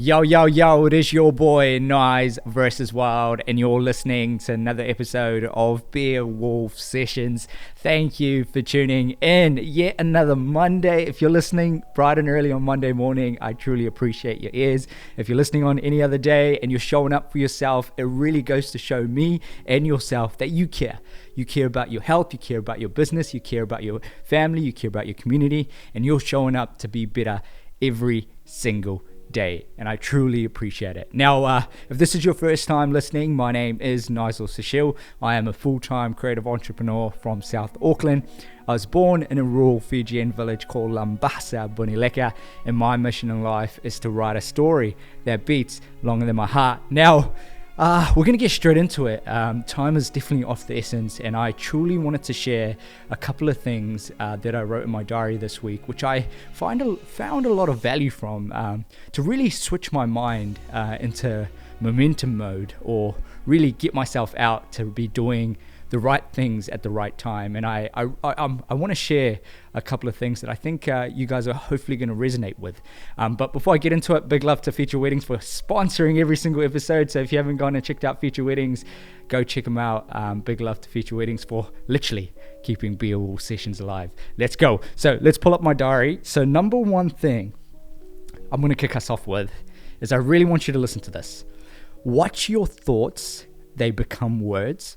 Yo, it is your boy Nice versus Wild, and you're listening to another episode of Beer Wolf Sessions. Thank you for tuning in yet another Monday. If you're listening bright and early on Monday morning, I truly appreciate your ears. If you're listening on any other day and you're showing up for yourself, it really goes to show me and yourself that you care. You care about your health, you care about your business, you care about your family, you care about your community, and you're showing up to be better every single day, and I truly appreciate it. Now, if this is your first time listening, my name is Nigel Sashil. I am a full-time creative entrepreneur from South Auckland. I was born in a rural Fijian village called Lambasa, Bunileka, and my mission in life is to write a story that beats longer than my heart. Now, we're going to get straight into it. Time is definitely of the essence, and I truly wanted to share a couple of things that I wrote in my diary this week, which I found a lot of value from, to really switch my mind into momentum mode, or really get myself out to be doing the right things at the right time. And I want to share a couple of things that I think you guys are hopefully going to resonate with. But before I get into it, big love to Feature Weddings for sponsoring every single episode. So if you haven't gone and checked out Feature Weddings, go check them out. Big love to Feature Weddings for literally keeping Beer Wolf Sessions alive. Let's go. So let's pull up my diary. So number one thing I'm going to kick us off with is I really want you to listen to this. Watch your thoughts, they become words.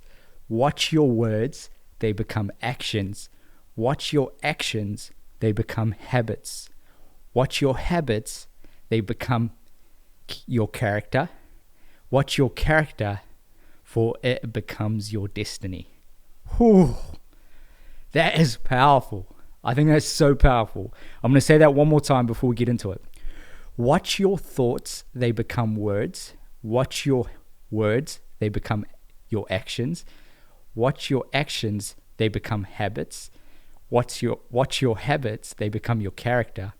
Watch your words, they become actions. Watch your actions, they become habits. Watch your habits, they become your character. Watch your character, for it becomes your destiny. Whew. That is powerful. I think that's so powerful. I'm going to say that one more time before we get into it. Watch your thoughts, they become words. Watch your words, they become your actions. Watch your actions, they become habits. Watch your habits, they become your character.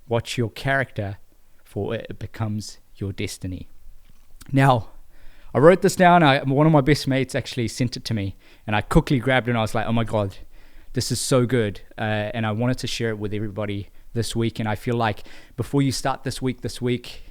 Watch your character, for it becomes your destiny. Now, I wrote this down. One of my best mates actually sent it to me, and I quickly grabbed it and I was like, oh my God, this is so good. And I wanted to share it with everybody this week. And I feel like before you start this week,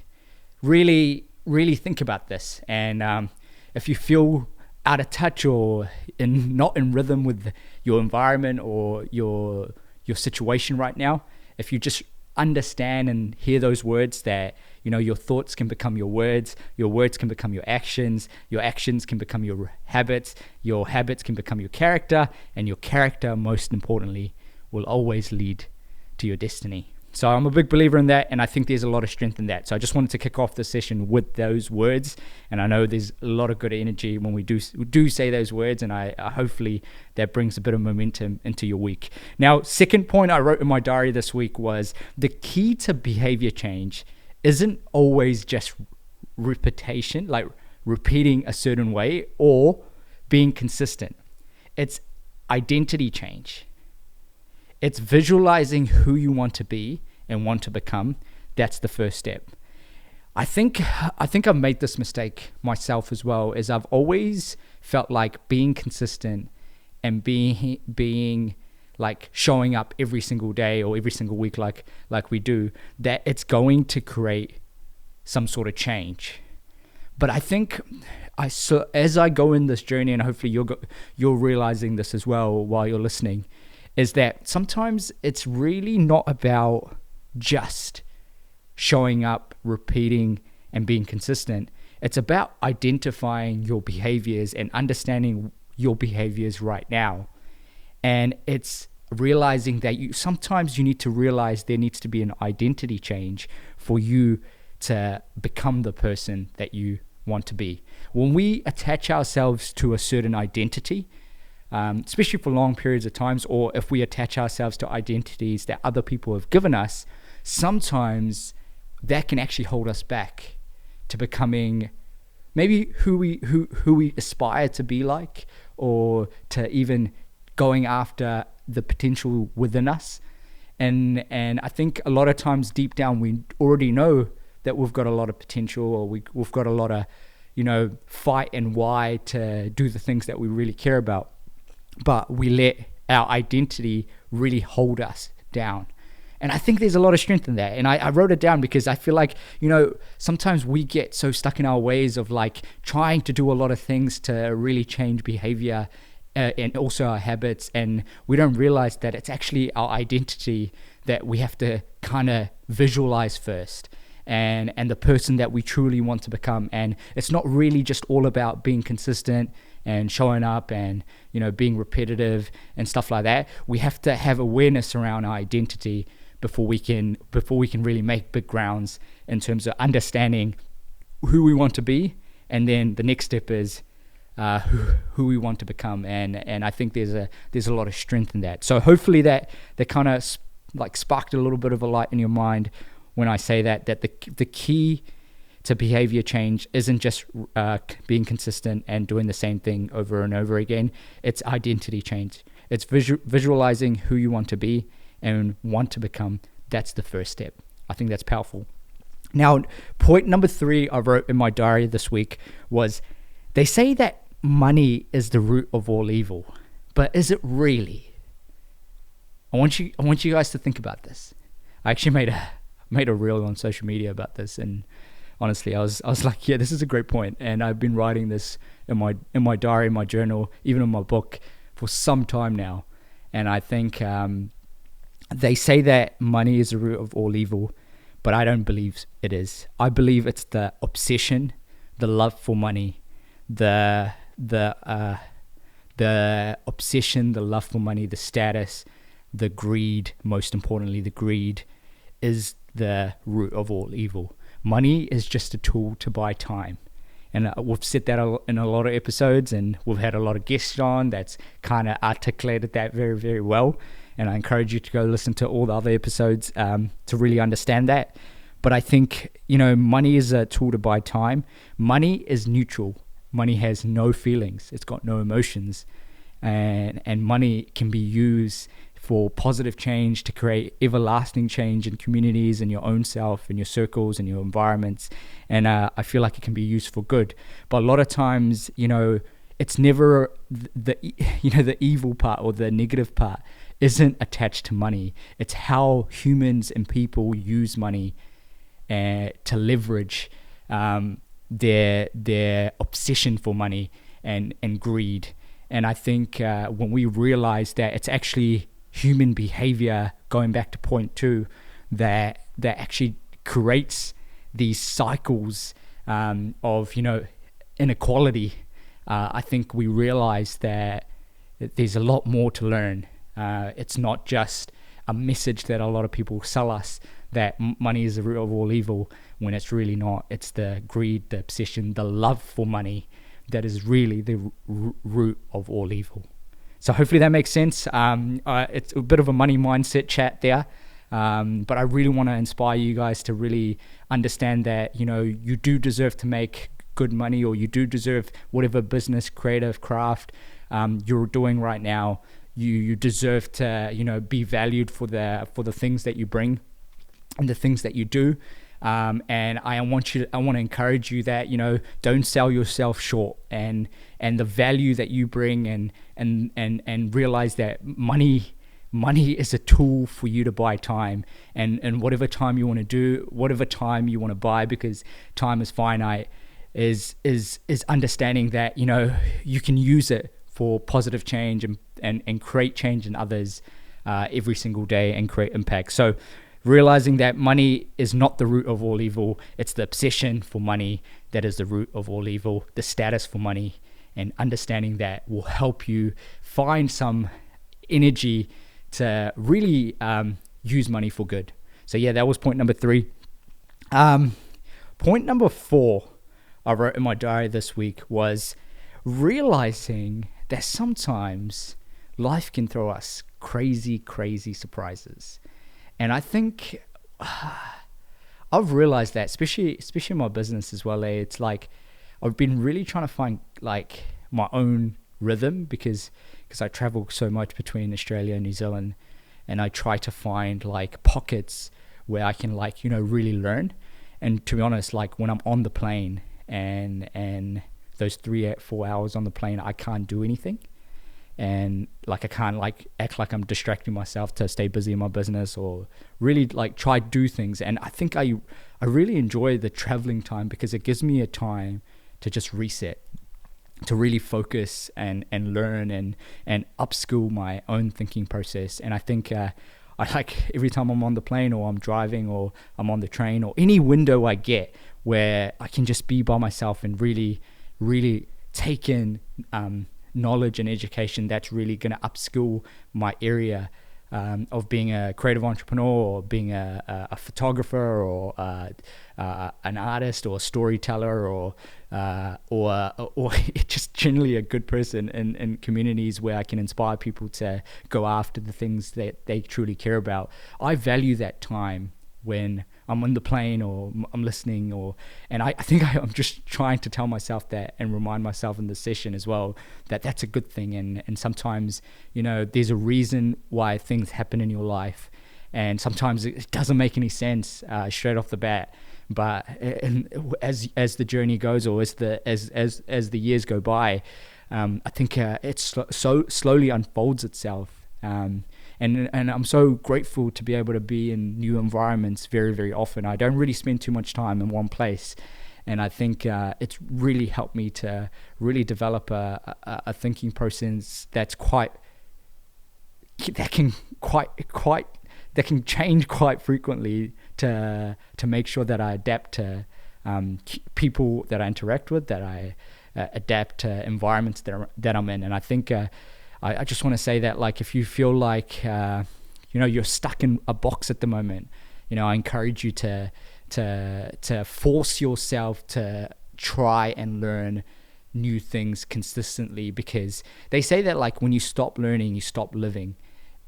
really, really think about this. And if you feel out of touch or not in rhythm with your environment or your situation right now, if you just understand and hear those words that, your thoughts can become your words can become your actions can become your habits can become your character, and your character, most importantly, will always lead to your destiny. So I'm a big believer in that, and I think there's a lot of strength in that. So I just wanted to kick off the session with those words, and I know there's a lot of good energy when we do say those words, and I hopefully that brings a bit of momentum into your week. Now, second point I wrote in my diary this week was the key to behavior change isn't always just repetition, like repeating a certain way or being consistent. It's identity change. It's visualizing who you want to be and want to become. That's the first step. I think I've made this mistake myself as well, is I've always felt like being consistent and being like showing up every single day or every single week like we do, that it's going to create some sort of change. But I think as I go in this journey, and hopefully you're realizing this as well while you're listening, is that sometimes it's really not about just showing up, repeating, and being consistent. It's about identifying your behaviors and understanding your behaviors right now. And it's realizing that sometimes you need to realize there needs to be an identity change for you to become the person that you want to be. When we attach ourselves to a certain identity, especially for long periods of times, or if we attach ourselves to identities that other people have given us, sometimes that can actually hold us back to becoming maybe who we aspire to be like, or to even going after the potential within us. And I think a lot of times deep down we already know that we've got a lot of potential, or we've got a lot of fight and why to do the things that we really care about, but we let our identity really hold us down. And I think there's a lot of strength in that. And I wrote it down because I feel like, sometimes we get so stuck in our ways of like trying to do a lot of things to really change behavior and also our habits. And we don't realize that it's actually our identity that we have to kind of visualize first. And the person that we truly want to become. And it's not really just all about being consistent and showing up and being repetitive and stuff like that. We have to have awareness around our identity before we can really make big grounds in terms of understanding who we want to be. And then the next step is who we want to become. And I think there's a lot of strength in that. So hopefully that kind of like sparked a little bit of a light in your mind when I say that the key to behavior change isn't just being consistent and doing the same thing over and over again. It's identity change. It's visualizing who you want to be and want to become. That's the first step. I think that's powerful. Now, point number 3 I wrote in my diary this week was, they say that money is the root of all evil, but is it really? I want you guys to think about this. I actually made a reel on social media about this, and honestly, I was like, yeah, this is a great point. And I've been writing this in my diary, in my journal, even in my book for some time now. And I think they say that money is the root of all evil, but I don't believe it is. I believe it's the obsession, the love for money, the obsession, the love for money, the status, the greed. Most importantly, the greed is the root of all evil. Money is just a tool to buy time. And we've said that in a lot of episodes, and we've had a lot of guests on that's kind of articulated that very, very well. And I encourage you to go listen to all the other episodes to really understand that. But I think, money is a tool to buy time. Money is neutral. Money has no feelings. It's got no emotions. And money can be used for positive change, to create everlasting change in communities and your own self and your circles and your environments. And I feel like it can be used for good. But a lot of times, it's never the evil part or the negative part isn't attached to money. It's how humans and people use money to leverage their obsession for money and greed. And I think when we realize that it's actually human behavior, going back to point 2, that actually creates these cycles of inequality, I think we realize that there's a lot more to learn. It's not just a message that a lot of people sell us, that money is the root of all evil, when it's really not. It's the greed, the obsession, the love for money that is really the root of all evil. So hopefully that makes sense. It's a bit of a money mindset chat there, but I really want to inspire you guys to really understand that you do deserve to make good money, or you do deserve whatever business, creative, craft you're doing right now. You deserve to be valued for the things that you bring and the things that you do. And I want to encourage you that don't sell yourself short, and the value that you bring, and realize that money is a tool for you to buy time, and whatever time you want to do, whatever time you want to buy, because time is finite, is understanding that you can use it for positive change and create change in others every single day and create impact. So realizing that money is not the root of all evil, it's the obsession for money that is the root of all evil, the status for money, and understanding that will help you find some energy to really use money for good. So yeah, that was point number 3. Point number 4 I wrote in my diary this week was realizing that sometimes life can throw us crazy surprises. And I think I've realized that, especially in my business as well. It's like I've been really trying to find like my own rhythm because I travel so much between Australia and New Zealand, and I try to find like pockets where I can really learn. And to be honest, like when I'm on the plane and those 3-4 hours on the plane, I can't do anything. and like I can't like act like I'm distracting myself to stay busy in my business, or really like try to do things. And I think I really enjoy the traveling time because it gives me a time to just reset, to really focus and learn and upskill my own thinking process. And I think I like every time I'm on the plane or I'm driving or I'm on the train or any window I get where I can just be by myself and really take in knowledge and education that's really going to upskill my area of being a creative entrepreneur, or being a photographer, or an artist, or a storyteller, or just generally a good person in communities where I can inspire people to go after the things that they truly care about. I value that time when I'm on the plane or I'm listening, and I think I'm just trying to tell myself that and remind myself in the session as well that that's a good thing. And sometimes, there's a reason why things happen in your life, and sometimes it doesn't make any sense straight off the bat. But as the journey goes, or as the years go by, I think it so slowly unfolds itself. And I'm so grateful to be able to be in new environments very, very often. I don't really spend too much time in one place. And I think it's really helped me to really develop a thinking process that can change quite frequently to make sure that I adapt to people that I interact with, that I adapt to environments that I'm in. And I think I just want to say that, like, if you feel like you're stuck in a box at the moment, I encourage you to force yourself to try and learn new things consistently, because they say that, like, when you stop learning, you stop living.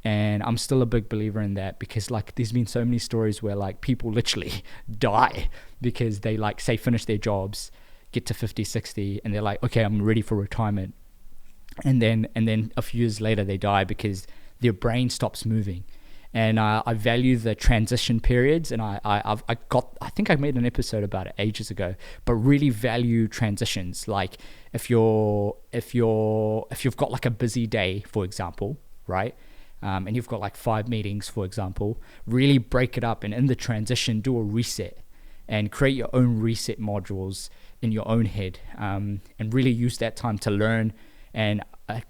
And I'm still a big believer in that, because, like, there's been so many stories where, like, people literally die because they, like, say finish their jobs, get to 50, 60, and they're like, okay, I'm ready for retirement. And then a few years later they die because their brain stops moving. And I value the transition periods, and I think I made an episode about it ages ago, but really value transitions. Like if you've got like a busy day, for example, right? And you've got like 5 meetings, for example, really break it up, and in the transition do a reset and create your own reset modules in your own head, and really use that time to learn and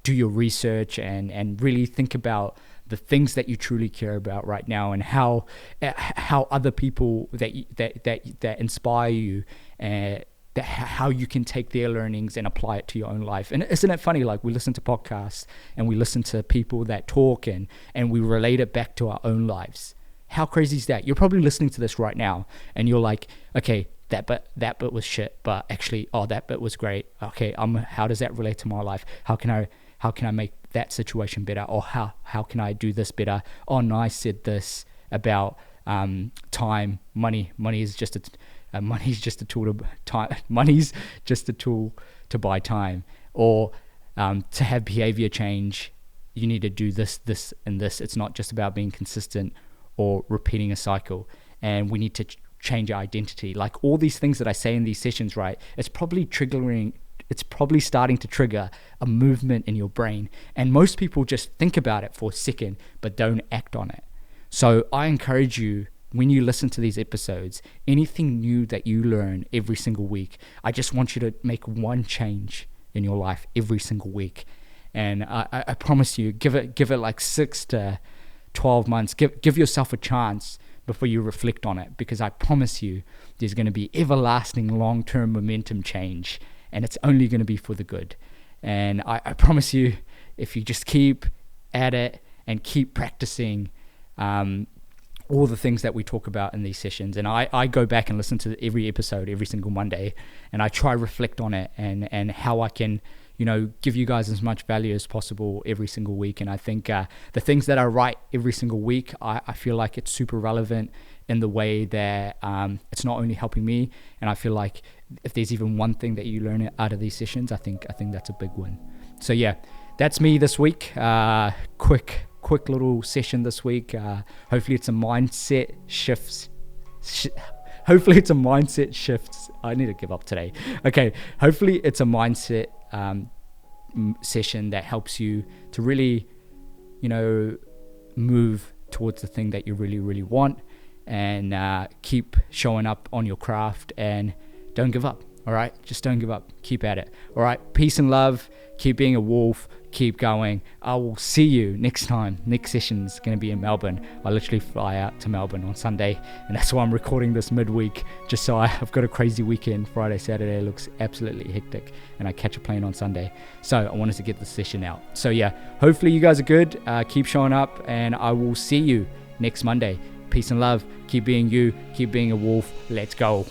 do your research and really think about the things that you truly care about right now, and how other people that inspire you, how you can take their learnings and apply it to your own life. And isn't it funny, like, we listen to podcasts and we listen to people that talk and we relate it back to our own lives. How crazy is that? You're probably listening to this right now and you're like, okay, that bit was shit, but actually, that bit was great. Okay, how does that relate to my life? How can I make that situation better? Or how can I do this better? Oh, nice, said this about time, money. Money's just a tool to time. Money's just a tool to buy time. Or to have behavior change, you need to do this, and this. It's not just about being consistent or repeating a cycle. And we need to change our identity. Like all these things that I say in these sessions, right? It's probably starting to trigger a movement in your brain. And most people just think about it for a second, but don't act on it. So I encourage you, when you listen to these episodes, anything new that you learn every single week, I just want you to make one change in your life every single week. And I promise you, give it like 6 to 12 months. Give yourself a chance before you reflect on it, because I promise you there's going to be everlasting long-term momentum change, and it's only going to be for the good. And I promise you, if you just keep at it and keep practicing all the things that we talk about in these sessions, and I go back and listen to every episode every single Monday, and I try reflect on it and how I can give you guys as much value as possible every single week. And I think the things that I write every single week, I feel like it's super relevant in the way that it's not only helping me, and I feel like if there's even one thing that you learn out of these sessions, I think that's a big win. So yeah, that's me this week. Quick little session this week. Hopefully it's a mindset shifts. Hopefully it's a mindset shifts. I need to give up today. Okay, hopefully it's a mindset session that helps you to really, move towards the thing that you really, really want, and keep showing up on your craft, and don't give up. All right, just don't give up. Keep at it. All right, peace and love. Keep being a wolf. Keep going. I will see you next time. Next session's going to be in Melbourne. I literally fly out to Melbourne on Sunday, and that's why I'm recording this midweek, just so I've got a crazy weekend. Friday, Saturday looks absolutely hectic, and I catch a plane on Sunday. So I wanted to get the session out. So yeah, hopefully you guys are good. Keep showing up, and I will see you next Monday. Peace and love. Keep being you. Keep being a wolf. Let's go.